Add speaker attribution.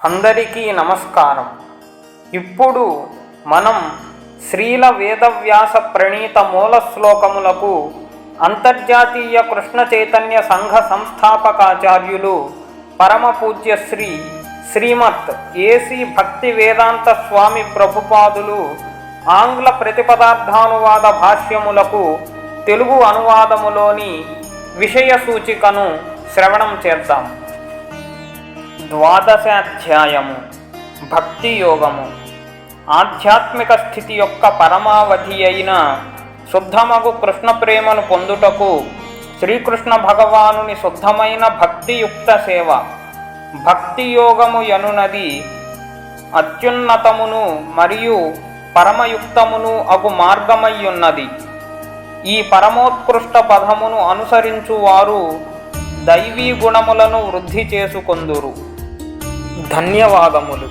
Speaker 1: అందరికీ నమస్కారం. ఇప్పుడు మనం శ్రీల వేదవ్యాస ప్రణీత మూల శ్లోకములకు అంతర్జాతీయ కృష్ణ చైతన్య సంఘ సంస్థాపకాచార్యులు పరమ పూజ్య శ్రీమత్ ఏసీ భక్తి వేదాంత స్వామి ప్రభుపాదులు ఆంగ్ల ప్రతిపదార్థానువాద భాష్యములకు తెలుగు అనువాదములోని విషయ సూచికను శ్రవణం చేద్దాం. ద్వాదశాధ్యాయము భక్తి యోగము. ఆధ్యాత్మిక స్థితి యొక్క పరమావధి అయిన శుద్ధమగు కృష్ణ ప్రేమను పొందుటకు శ్రీకృష్ణ భగవానుని శుద్ధమైన భక్తియుక్త సేవ భక్తి యోగము యనునది అత్యున్నతమును మరియు పరమయుక్తమును అగు మార్గమయ్యున్నది. ఈ పరమోత్కృష్ట పదమును అనుసరించువారు దైవీ గుణములను వృద్ధి చేసుకొందురు. ధన్యవాదములు.